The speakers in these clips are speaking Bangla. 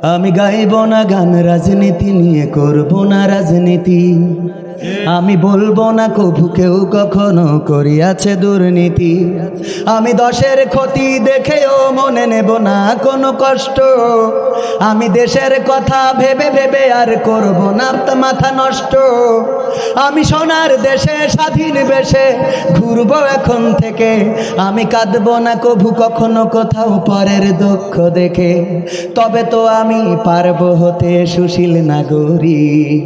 আমি গাইব না গান, রাজনীতি নিয়ে করব না রাজনীতি। আমি বলবো না কভু কেউ কখনো করিয়াছে দুর্নীতি। আমি দশের ক্ষতি দেখেও মনে নেব না কোনো কষ্ট। আমি দেশের কথা ভেবে ভেবে আর করব না মাথা নষ্ট। আমি সোনার দেশে স্বাধীন বেশে ঘুরবো এখন থেকে। আমি কাঁদবো না কভু কখনো কোথাও পরের দুঃখ দেখে। তবে তো আমি পারবো হতে সুশীল নাগরিক।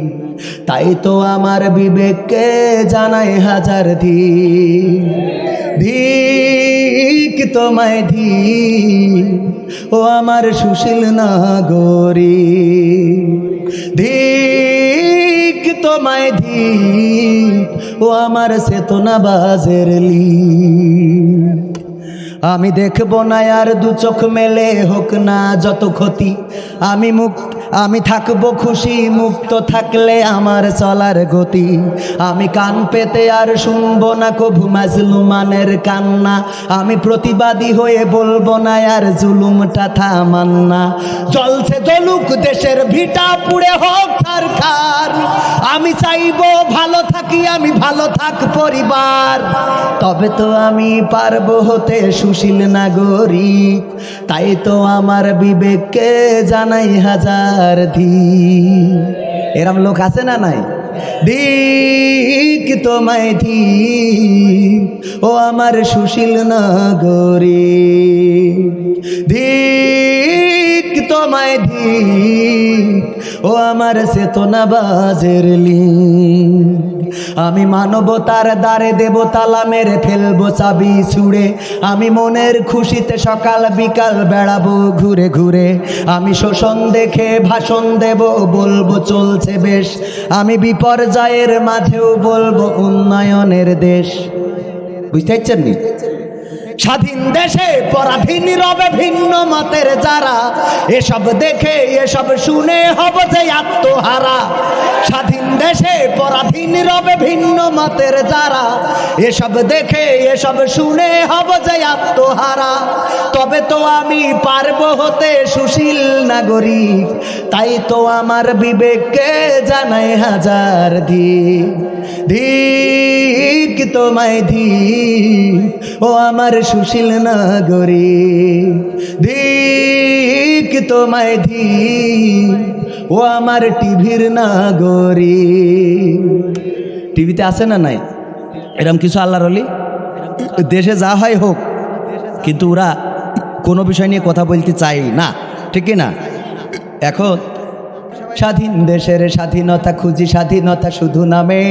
তাই তো আমার বিবেককে জানাই হাজার ধিক। ধিক তোমায় ধিক, ও আমার সুশীল নাগরিক। ধিক তোমায় ধিক, ও আমার চেতনাবাজের লিক। আমি দেখব না আর দু চোখ মেলে, হোক না যত ক্ষতি। আমি থাকবো খুশি, মুক্ত থাকলে আমার চলার গতি। আমি কান পেতে আর শুনবো না কভু মাজলুমানের কান্না। আমি প্রতিবাদী হয়ে বলবো না আর জুলুমটা থামান না। চলছে জ্বলুক দেশের ভিটা, পুড়ে হোক ছারখার। আমি চাইবো ভালো থাকি, আমি ভালো থাক পরিবার। তবে তো আমি পারবো হতে সুশীল নাগরিক। তাই তো আমার বিবেককে জানাই হাজার ধিক। এরম লোক আছে না নাই? ধিক তোমায় ধিক, ও আমার সুশীল নাগরিক। ধিক তোমায় ধিক, ও আমার চেতনাবাজের লিক। আমি মানবতার দ্বারে দেব তালা, মেরে ফেলবো চাবি ছুঁড়ে। আমি মনের খুশিতে সকাল বিকাল বেড়াবো ঘুরে ঘুরে। আমি শোষণ দেখে ভাষণ দেব, বলবো চলছে বেশ। আমি বিপর্যয়ের মাঝেও বলবো উন্নয়নের দেশ। বুঝতে পারছেন নি? স্বাধীন দেশে পরাধীন রবে ভিন্ন মতের যারা। এসব দেখে এসব শুনে হব যে আত্মহারা। স্বাধীন দেশে পরাধীন রবে ভিন্ন মতের যারা। এসব দেখে এসব শুনে হব যে আত্মহারা। তবে তো আমি পারবো হতে সুশীল নাগরিক। তাই তো আমার বিবেককে জানাই হাজার ধিক। ধিক তোমায় ধিক, ও আমার সুশীল নাগরিক। ধিক তোমায় ধিক, ও আমার টিভির নাগরিক। টিভিতে আছে না নাই এরকম কিছু আল্লাহর ওলি? দেশে যা হয় হোক, কিন্তু ওরা কোনো বিষয় নিয়ে কথা বলতে চায় না, ঠিক না? এখন স্বাধীন দেশের স্বাধীনতা খুঁজি, স্বাধীনতা শুধু নামে।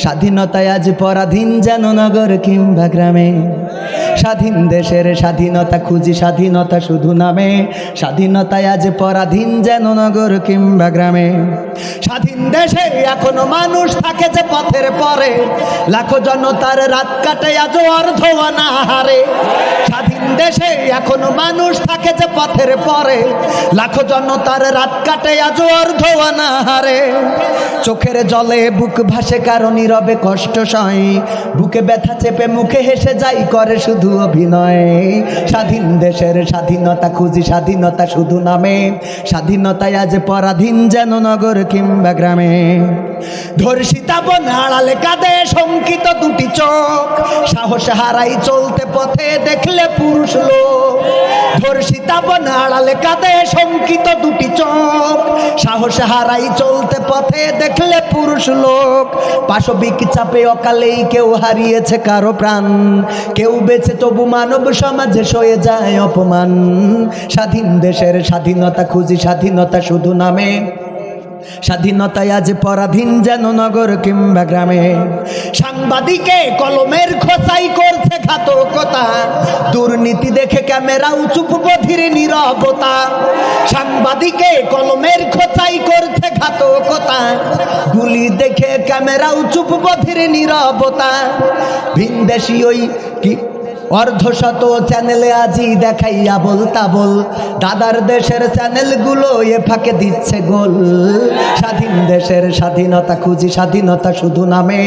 স্বাধীনতায় আজ পরাধীন যেন নগর কিংবা গ্রামে। স্বাধীন দেশের স্বাধীনতা খুঁজি, স্বাধীনতা শুধু নামে। স্বাধীনতায় আজ পরাধীন যেন নগর কিংবা গ্রামে। স্বাধীন দেশে এখনো মানুষ থাকে যে পথের পরে। লাখো জনতার রাত কাটে আজ অর্ধ অনাহারে। স্বাধীন দেশে এখনো মানুষ থাকে যে পথের পরে। লাখো জনতার রাত কাটে আজ অর্ধ অনাহারে। চোখের জলে বুক ভাসে কারো নীরবে কষ্ট সয়। বুকে ব্যথা চেপে মুখে হেসে যাই করে শুধু অভিনয়। স্বাধীন দেশের স্বাধীনতা খুঁজি, স্বাধীনতা শুধু নামে। স্বাধীনতায় আজ পরাধীন যেন নগর কিংবা গ্রামে। ধর্ষিতা বোন আড়ালে কাঁদে শঙ্কিত দুটি চোখ। সাহস হারাই চলতে পথে দেখলে পুরুষ লোক। ধর্ষিতা বোন আড়ালে কাঁদে শঙ্কিত দুটি চোখ। সাহস হারাই চলতে পথে দেখলে পুরুষ লোক। পাশবিক চাপে অকালেই কেউ হারিয়েছে কারো প্রাণ। কেউ বেঁচে তবু মানব সমাজে সয়ে যায় অপমান। স্বাধীন দেশের স্বাধীনতা খুঁজি, স্বাধীনতা শুধু নামে। স্বাধীনতায় আজ পরাধীন যেন নগর কিংবা গ্রামে। সাংবাদিকে কলমের খোঁচাই করছে ঘাতকতা। দুর্নীতি দেখে ক্যামেরাও চুপ বধির নীরবতা। সাংবাদিকে কলমের খোঁচাই করছে ঘাতকতা। গুলি দেখে ক্যামেরাও চুপ বধির নীরবতা। ভিনদেশি ওই কি অর্ধশত চ্যানেলে আজি দেখাইয়া বলতা বল, দাদার দেশের চ্যানেলগুলো এ ফাঁকে দিচ্ছে গোল। স্বাধীন দেশের স্বাধীনতা খুঁজি, স্বাধীনতা শুধু নামে,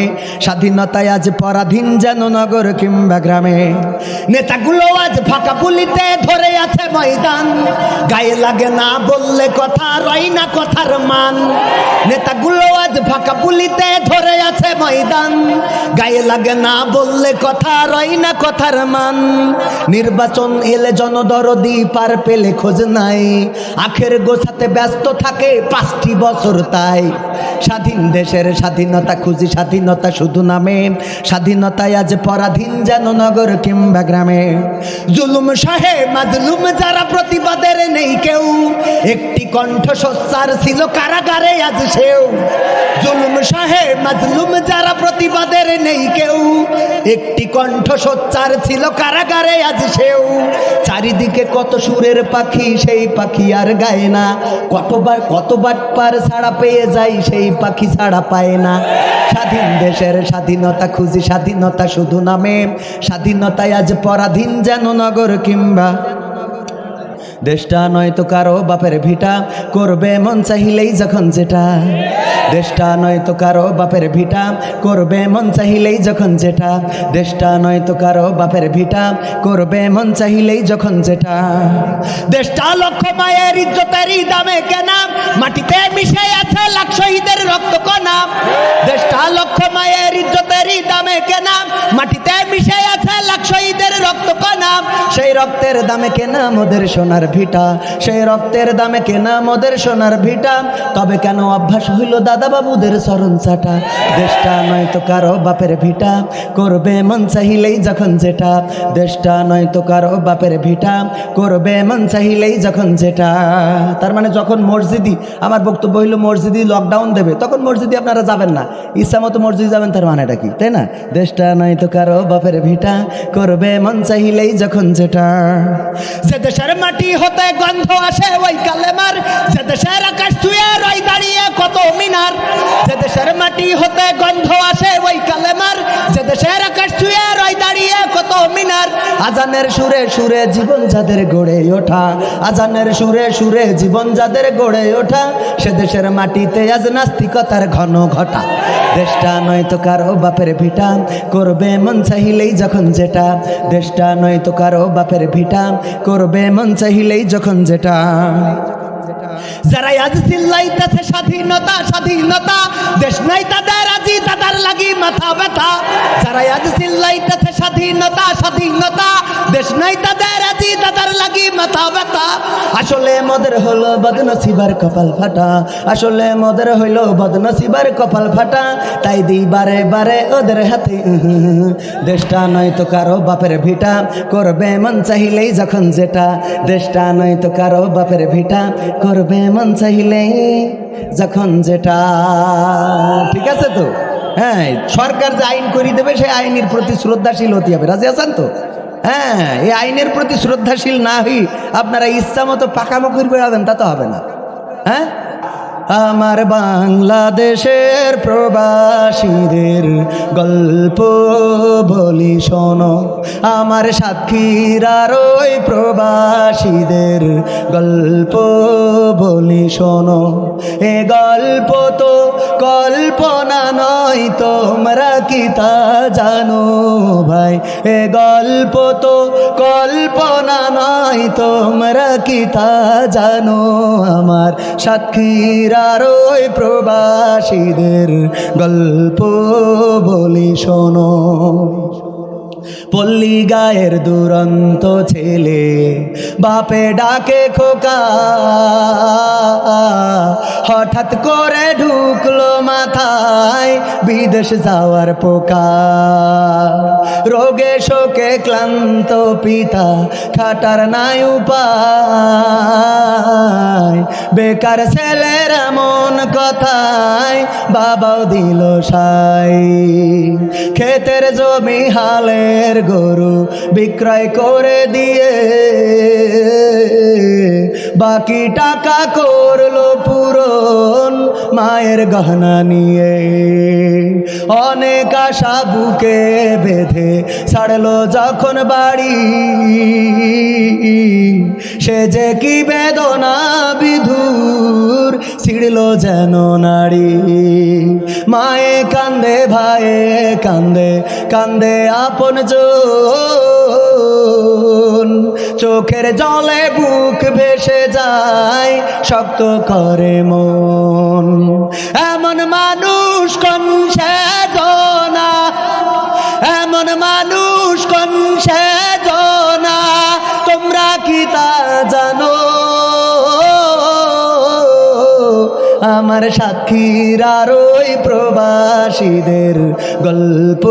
স্বাধীনতায় আজ পরাধীন যেন নগর কিংবা গ্রামে। নেতাগুলো আজ ফাঁকা পুলিতে ধরে আছে ময়দান, গায়ে লাগে না বললে কথা, রয় না কথার মান। নেতাগুলো আজ ফাঁকা পুলিতে ধরে আছে ময়দান, গায়ে লাগে না বললে কথা, রয় না কথার মান। নির্বাচন এলে জনদরদি পার পেলে খোঁজ নাই, আখের গোছাতে ব্যস্ত থাকে 5টি বছর তাই। স্বাধীন দেশের স্বাধীনতা খুঁজি, স্বাধীনতা শুধু নামে, স্বাধীনতায় আজ পরাধীন যেন নগর কিংবা গ্রামে। জুলুম সহে মাজলুম যারা প্রতিবাদের নেই কেউ, একটি কণ্ঠ সোচ্চার ছিল কারাগারে আজ সেও। জুলুম সহে মাজলুম যারা প্রতিবাদের নেই কেউ, একটি কণ্ঠ সোচ্চার ছিল কারাগারে আজ সেও। চারিদিকে কত সুরের পাখি, সেই পাখি আর গায় না, কতবার পার ছাড়া পেয়ে যায়, সেই পাখি ছাড়া পায় না। স্বাধীন দেশের স্বাধীনতা খুঁজি, স্বাধীনতা শুধু নামে, স্বাধীনতায় আজ পরাধীন যেন নগর কিংবা দেশটা নয়তো কারো বাপের ভিটা, করবে মন চাহিলেই যখন যেটা। দেশটা নয়তো কারো বাপের ভিটা, করবে মন চাহিলেই যখন যেটা। দেশটা নয়তো কারো বাপের ভিটা, করবে মন চাহিলেই যখন যেটা। দেশটা লক্ষ মায়ের ইজ্জতেরই দামে কেনা, মাটিতে মিশে আছে লাখ শহীদের রক্ত কণা। দেশটা লক্ষ মায়ের ইজ্জতেরই দামে কেনা, মাটিতে মিশে আছে লাখ শহীদের রক্ত কণা। সেই রক্তের দামে কেনা মোদের সোনার ভিটা, সেই রক্তের দামে কেনা মোদের সোনার ভিটা। তবে কেন অভ্যাস হইল দাদা বাবুদের চরণ চাটা। দেশটা নয়তো কারো বাপের ভিটা, করবে মন চাহিলেই যখন যেটা। দেশটা নয়তো কারো বাপের ভিটা, করবে মন চাহিলেই যখন যেটা। তার মানে যখন মসজিদি, আমার বক্তব্য হইল মসজিদি লকডাউন দেবে, তখন মসজিদি আপনারা যাবেন না, ইচ্ছা মতো মসজিদ যাবেন, তার মানেটা কি, তাই না? দেশটা নয়তো কারো বাপের ভিটা, করবে মন চাহিলেই যখন যেটা। যে দেশের মাটি হতে গন্ধ আসে ওই কালেমার, যে দেশের আকাশ ছুঁয়ে রয় দাঁড়িয়ে কত মিনার। যে দেশের মাটি হতে গন্ধ আসে ওই কালেমার, যে দেশের আকাশ ছুঁয়ে রয় দাঁড়িয়ে কত মিনার। আজানের সুরে সুরে জীবন যাদের গড়ে ওঠা, আজানের সুরে সুরে জীবন যাদের গড়ে ওঠা, সে দেশের মাটিতে আজ নাস্তিকতার ঘন ঘটা। দেশটা নয়তো কারো বাপের ভিটা, করবে মন চাহিলেই যখন যেটা। দেশটা নয়তো কারো বাপের ভিটা, করবে মন চাহিলেই যখন যেটা। যারা আজ চিল্লাইতেছে স্বাধীনতা স্বাধীনতা, দেশ নাই তাদের আজি তাদের লাগি মাথা ব্যথা। যারা আজ চিল্লাইতেছে স্বাধীনতা স্বাধীনতা, দেশ নাই তাদের আজি তাদের লাগি মাথা ব্যথা। আসলে মোদের হলো বদনসিবার কপাল ফাটা, আসলে মোদের হইল বদনসিবার কপাল ফাটা। তাই দিই বারে বারে ওদের হাতে দেশটা নয়তো কারো বাপের ভিটা, করবে মন চাহিলেই যখন যেটা। দেশটা নয়তো কারো বাপের ভিটা, করবে মন চাহিলেই যখন যেটা। ঠিক আছে তো? হ্যাঁ, সরকার যে আইন করে দেবে সেই আইনের প্রতি শ্রদ্ধাশীল হতে হবে। রাজি আছেন তো? হ্যাঁ, এই আইনের প্রতি শ্রদ্ধাশীল না হই আপনারা ইচ্ছা মতো পাকামো করে বেড়াবেন, তা তো হবে না। হ্যাঁ, আমার বাংলাদেশের প্রবাসীদের গল্প বলি শোনো, আমার সাতক্ষীরার ওই প্রবাসীদের গল্প বলি শোনো। এ গল্প তো কল্পনা নয়, তোমরা কি তা জানো ভাই? এ গল্প তো কল্পনা নয়, তোমরা কি তা জানো? আমার সাতক্ষীরার ওই প্রবাসীদের গল্প বলি শোনো। পল্লী গায়ের দুরন্ত ছেলে বাপে ডাকে খোকা, হঠাৎ করে ঢুকলো মাথায় বিদেশ যাওয়ার পোকা। রোগে শোকে ক্লান্ত পিতা খাটার নাই উপায়, বেকার ছেলের এমন কথায় বাবাও দিল সাই। ক্ষেতের জমি হালের গরু বিক্রয় করে দিয়ে বাকি টাকা করলো পূরণ মায়ের গহনা নিয়ে। অনেক আশা বুকে বেঁধে ছাড়লো যখন বাড়ি, সে যে কি বেদনা বিধুর ছিড়ল যেন নারী। মায়ে কান্দে, ভাইয়ে কান্দে, কান্দে আপন জন, চোখের জলে বুক ভেসে যায়, শক্ত করে মন। এমন মানুষ কোন সেজনা, এমন মানুষ কোন সেজনা, তোমরা কি তা জানো? আমার সাক্ষীর আর ওই প্রবাসীদের গল্প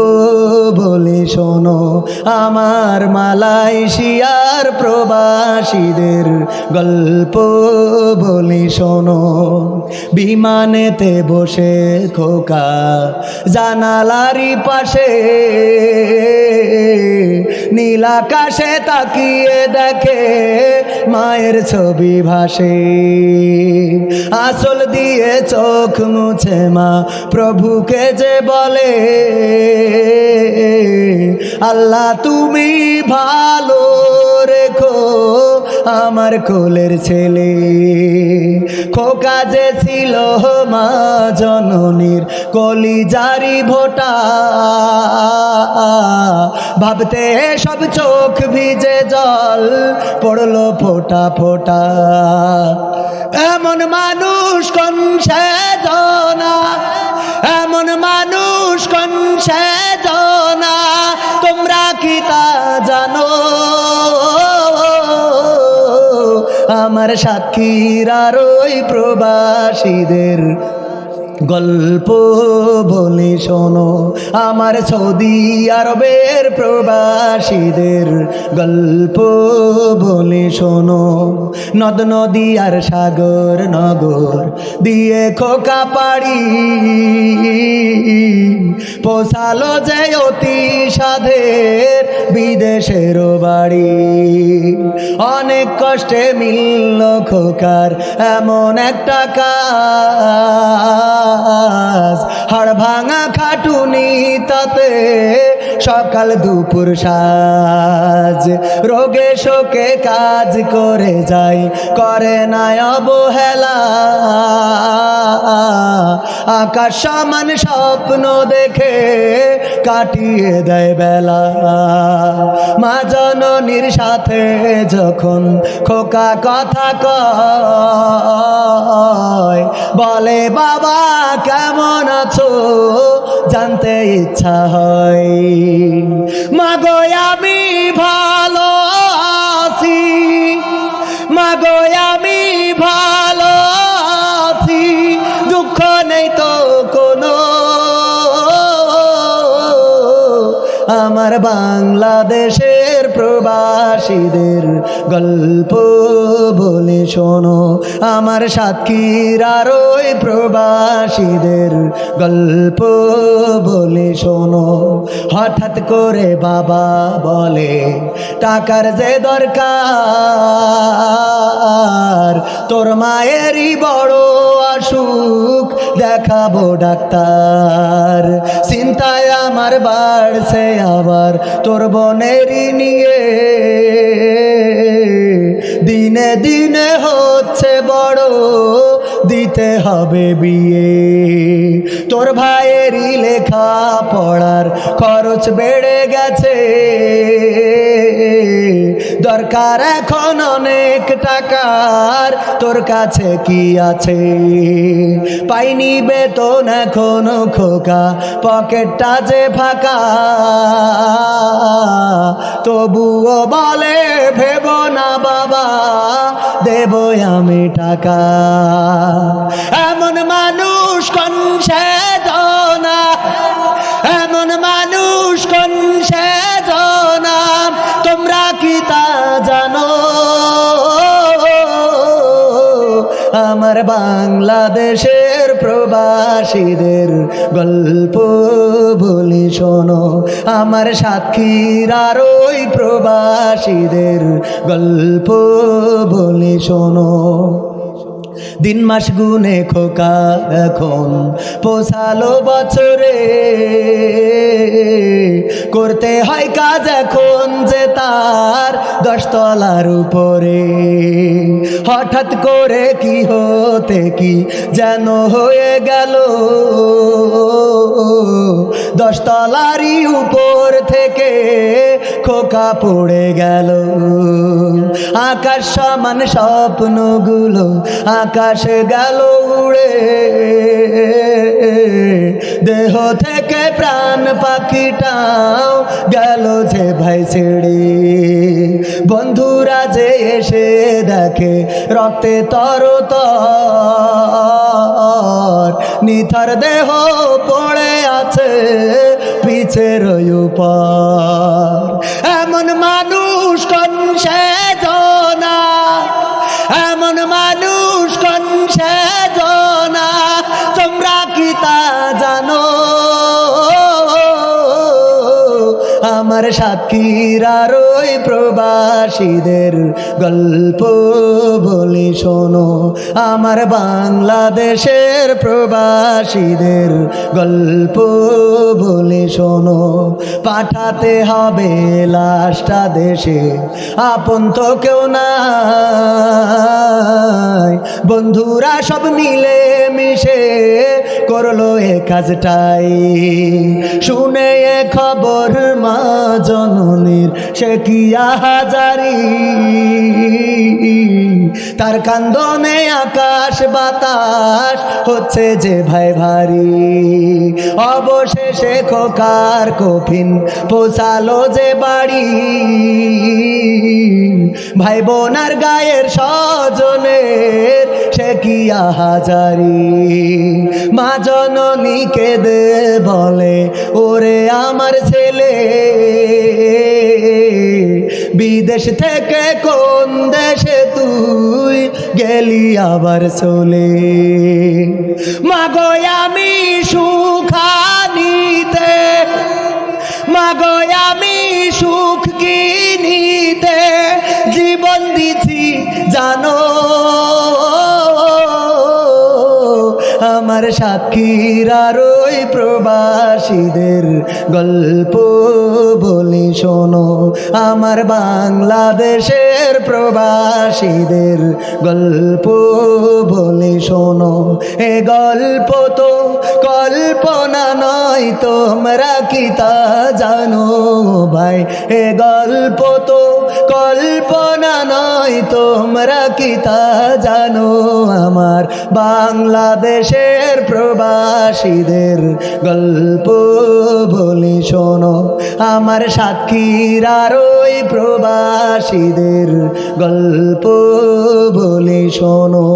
বলে শোনো, আমার মালয়েশিয়ার প্রবাসীদের গল্প বলে শোনো। বিমানেতে বসে খোকা জানালারি পাশে, নীল আকাশে তাকিয়ে দেখে মায়ের ছবি ভাসে। আসল দিয়ে চোখ মুছে মা প্রভুকে যে বলে, আল্লাহ তুমি ভালো রেখো আমার কোলের ছেলে। খোকা যে ছিল মা জননীর কলিজারি ভোটা, ভাবতে সব চোখ ভিজে জল পড়লো ফোঁটা ফোঁটা। এমন মানুষ কোন সেজনা, এমন মানুষ কোন সেজনা, তোমরা কি তা জানো? আমার সাক্ষীর আর ওই প্রবাসীদের গল্প বলে শোনো, আমার সৌদি আরবের প্রবাসীদের গল্প বলে শোনো। নদ নদী আর সাগর নগর দিয়ে খোকা পাড়ি, পোষালো যে অতি সাধের বিদেশের বাড়ি। অনেক কষ্টে মিলল খোকার এমন একটা কাজ, হাড় ভাঙা খাটুনি তাতে সকাল দুপুর সাজ। রোগে শোকে কাজ করে যায়, করে না অবহেলা, আকাশ সমান স্বপ্ন দেখে কাটিয়ে দেয় বেলা। মা জননীর সাথে যখন খোকা কথা কয়, বলে বাবা কেমন আছো জানতে ইচ্ছা হয়। মাগো আমি ভালো আছি, মাগো আমি ভালো আছি, দুঃখ নেই তো কোনো। আমার বাংলাদেশের প্রবাসীদের গল্প বলে শোনো, আমার সাক্ষীর আর ওই প্রবাসীদের গল্প বলে শোনো। হঠাৎ করে বাবা বলে টাকার যে দরকার, তোর মায়েরই বড় অসুখ দেখাবো ডাক্তার। চিন্তায় আমার বাড়ছে আবার তোর বোনেরই নিয়ে, দিনে দিনে হচ্ছে বড় দিতে হবে বিয়ে। তোর ভাইয়েরই লেখা পড়ার খরচ বেড়ে গেছে, দরকার এখন অনেক টাকার, তোর কাছে কি আছে? পাইনি বেতন এখনো খোকা, পকেটটা যে ফাঁকা, তবুও বলে ভেব না বাবা দেব আমি টাকা। এমন মানুষ কোন সেজনা, এমন মানুষ কোন সেজনা, তোমরা কি তা জানো? আমার বাংলাদেশের প্রবাসীদের গল্প বলি শোনো, আমার সাতক্ষীর আর ওই প্রবাসীদের গল্প বলি শোনো। দিন মাস গুনে খোকা এখন পোষালো বছরে, করতে হয় কাজ এখন যে তার 10 তলার উপরে। হঠাৎ করে কি হতে কি যেন হয়ে গেল, 10 তলারই উপর থেকে খোকা পড়ে গেল। আকাশ সমান স্বপ্নগুলো আকাশে গেল উড়ে, দেহ থেকে প্রাণ পাখিটাও গেল যে ভাই ছেড়ে। বন্ধুরা যে এসে দেখে রক্তে তরতর, নিথর দেহ পড়ে আছে পিছের উপর। এমন মানুষ কোন সেজনা, এমন মানুষ কোন সেজনা, তোমরা কি তা জানো? আমার সাতক্ষীর আর ওই প্রবাসীদের গল্প বলি শোনো, আমার বাংলাদেশের প্রবাসীদের গল্প বলি শোনো। পাঠাতে হবে লাশটা দেশে, আপন তো কেউ নাই, বন্ধুরা সব মিলে মিশে করলো এ কাজটাই। শুনে এ খবর মা জননীর সে কি আহাজারি, তার কান্দনে আকাশ বাতাস হচ্ছে যে ভাই ভারী। অবশেষে খোকার কফিন পৌঁছালো যে বাড়ি, ভাই বোনার গায়ের স্বজনের সে কি আহাজারি। মা জননী কেঁদে বলে, ওরে আমার ছেলে, বিদেশ থেকে কোন দেশে তুই গেলি আবার চলে। মাগো আমি সুখানিতে, মাগো আমি সুখ কিনিতে জীবন দিছি জানো। আমার সাতক্ষীর আর ওই প্রবাসীদের গল্প বলি শোনো, আমার বাংলাদেশের প্রবাসীদের গল্প বলি শোনো। এ গল্প তো কল্পনা নয়, তোমরা কি তা জানো ভাই? এ গল্প তো কল্পনা নয়, তোমরা কি তা জানো? আমার বাংলাদেশের প্রবাসীদের গল্প বলি শোনো, আমার সাতক্ষীর আর ওই প্রবাসীদের গল্প বলি শোনো।